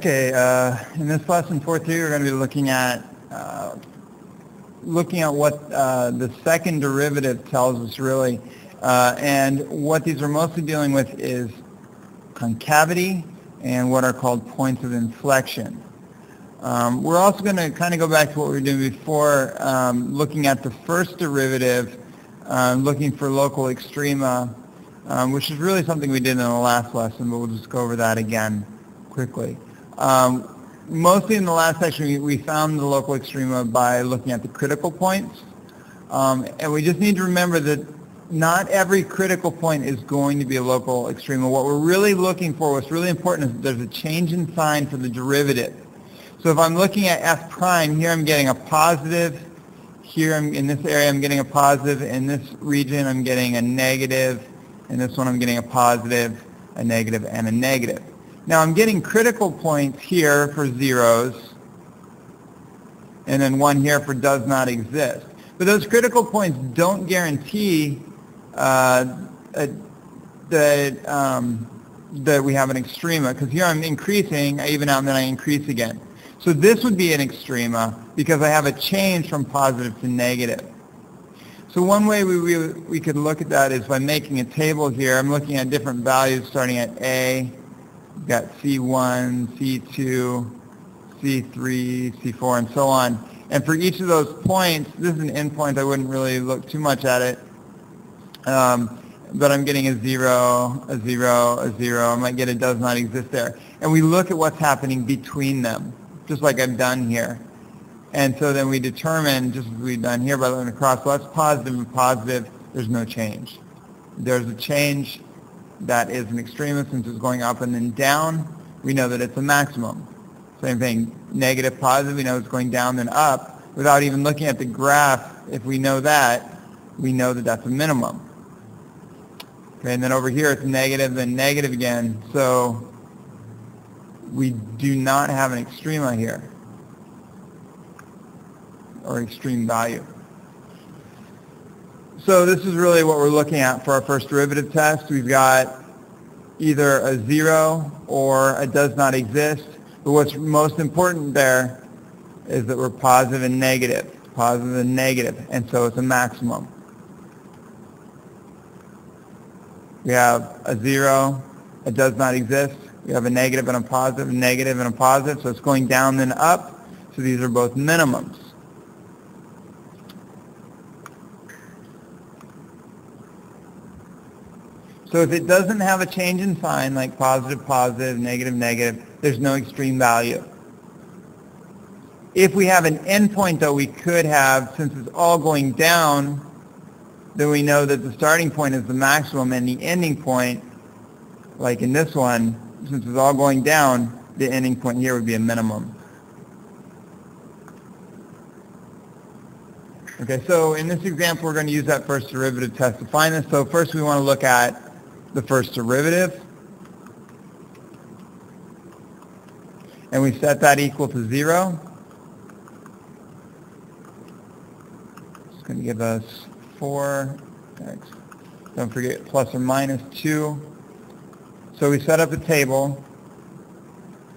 Okay, in this lesson 4.3 we're going to be looking at what the second derivative tells us really, and what these are mostly dealing with is concavity and what are called points of inflection. We're also going to kind of go back to what we were doing before, looking at the first derivative, looking for local extrema, which is really something we did in the last lesson, but we'll just go over that again quickly. Mostly in the last section we found the local extrema by looking at the critical points, and we just need to remember that not every critical point is going to be a local extrema. What we're really looking for, what's really important, is that there's a change in sign for the derivative. So if I'm looking at f prime, here I'm getting a positive, here in this area I'm getting a positive, in this region I'm getting a negative, in this one I'm getting a positive, a negative, and a negative. Now I'm getting critical points here for zeros, and then one here for does not exist. But those critical points don't guarantee that we have an extrema, because here I'm increasing, I even out, and then I increase again. So this would be an extrema because I have a change from positive to negative. So one way we could look at that is by making a table here. I'm looking at different values starting at A. We've got C1, C2, C3, C4, and so on. And for each of those points, this is an endpoint. I wouldn't really look too much at it. But I'm getting a 0, a 0, a 0. I might get a does not exist there. And we look at what's happening between them, just like I've done here. And so then we determine, just as we've done here by looking across, well, that's positive and positive. There's no change. There's a change that is an extrema. Since it's going up and then down, we know that it's a maximum. Same thing, negative, positive, we know it's going down then up. Without even looking at the graph, if we know that that's a minimum. Okay, and then over here it's negative, then negative again. So we do not have an extrema here, or extreme value. So this is really what we're looking at for our first derivative test. We've got either a 0 or a does not exist. But what's most important there is that we're positive and negative, and so it's a maximum. We have a 0, a does not exist. We have a negative and a positive, a negative and a positive, so it's going down then up. So these are both minimums. So if it doesn't have a change in sign, like positive, positive, negative, negative, there's no extreme value. If we have an endpoint, though, we could have, since it's all going down, then we know that the starting point is the maximum, and the ending point, like in this one, since it's all going down, the ending point here would be a minimum. Okay, so in this example, we're going to use that first derivative test to find this. So first we want to look at the first derivative, and we set that equal to 0. It's going to give us 4x, don't forget plus or minus 2. So we set up a table.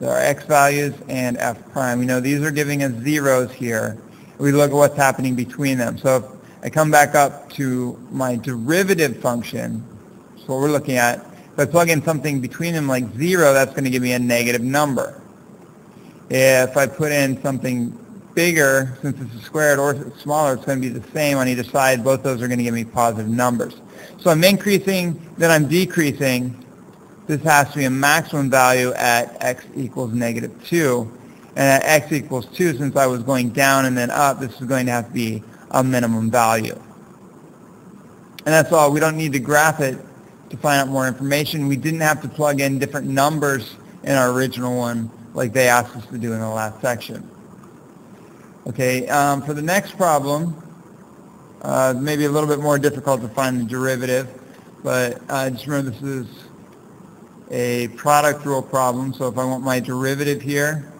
There are x values and f prime. We know these are giving us zeros here. We look at what's happening between them. So if I come back up to my derivative function, that's what we're looking at. If I plug in something between them like 0, that's going to give me a negative number. If I put in something bigger, since it's a squared, or smaller, it's going to be the same on either side. Both those are going to give me positive numbers. So I'm increasing, then I'm decreasing. This has to be a maximum value at x equals negative 2. And at x equals 2, since I was going down and then up, this is going to have to be a minimum value. And that's all. We don't need to graph it to find out more information. We didn't have to plug in different numbers in our original one like they asked us to do in the last section. Okay, for the next problem, maybe a little bit more difficult to find the derivative, but just remember this is a product rule problem. So if I want my derivative here,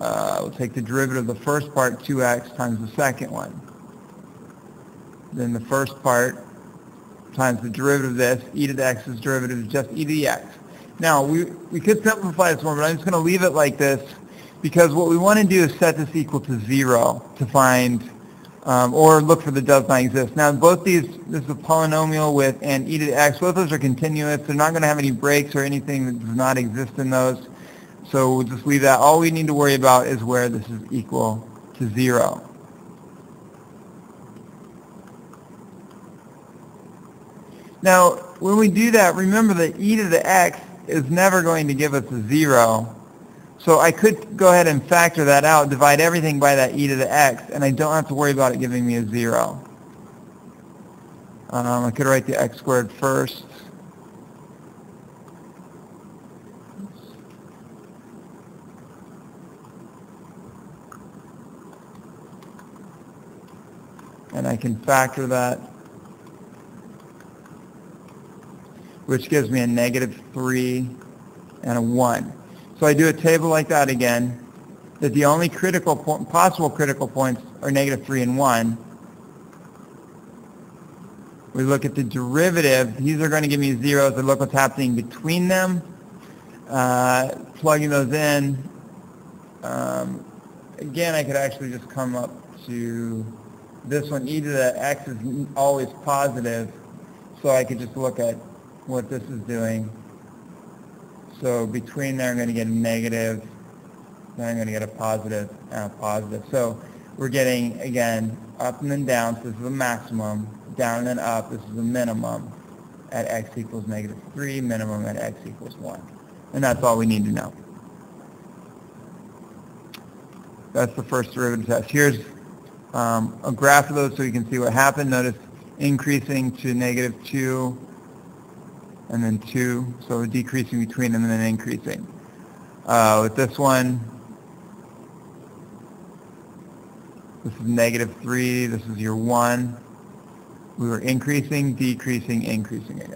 we'll take the derivative of the first part, 2x, times the second one. Then the first part times the derivative of this, e to the x's derivative is just e to the x. Now, we could simplify this more, but I'm just going to leave it like this because what we want to do is set this equal to 0 to find, or look for the does not exist. Now, both these, this is a polynomial with an e to the x. Both those are continuous. They're not going to have any breaks or anything that does not exist in those. So we'll just leave that. All we need to worry about is where this is equal to 0. Now, when we do that, remember that e to the x is never going to give us a 0. So I could go ahead and factor that out, divide everything by that e to the x, and I don't have to worry about it giving me a 0. I could write the x squared first. And I can factor that, which gives me a -3 and a 1. So I do a table like that again, that the only possible critical points are -3 and 1. We look at the derivative. These are going to give me zeros. I look what's happening between them. Plugging those in. Again, I could actually just come up to this one. E to the x is always positive, so I could just look at what this is doing. So between there, I'm going to get a negative, then I'm going to get a positive and a positive. So we're getting, again, up and then down. So this is a maximum. Down and then up. This is a minimum at x equals -3, minimum at x equals 1. And that's all we need to know. That's the first derivative test. Here's a graph of those so you can see what happened. Notice increasing to -2 and then 2, so decreasing between them and then increasing. With this one, this is -3, this is your 1. We were increasing, decreasing, increasing again.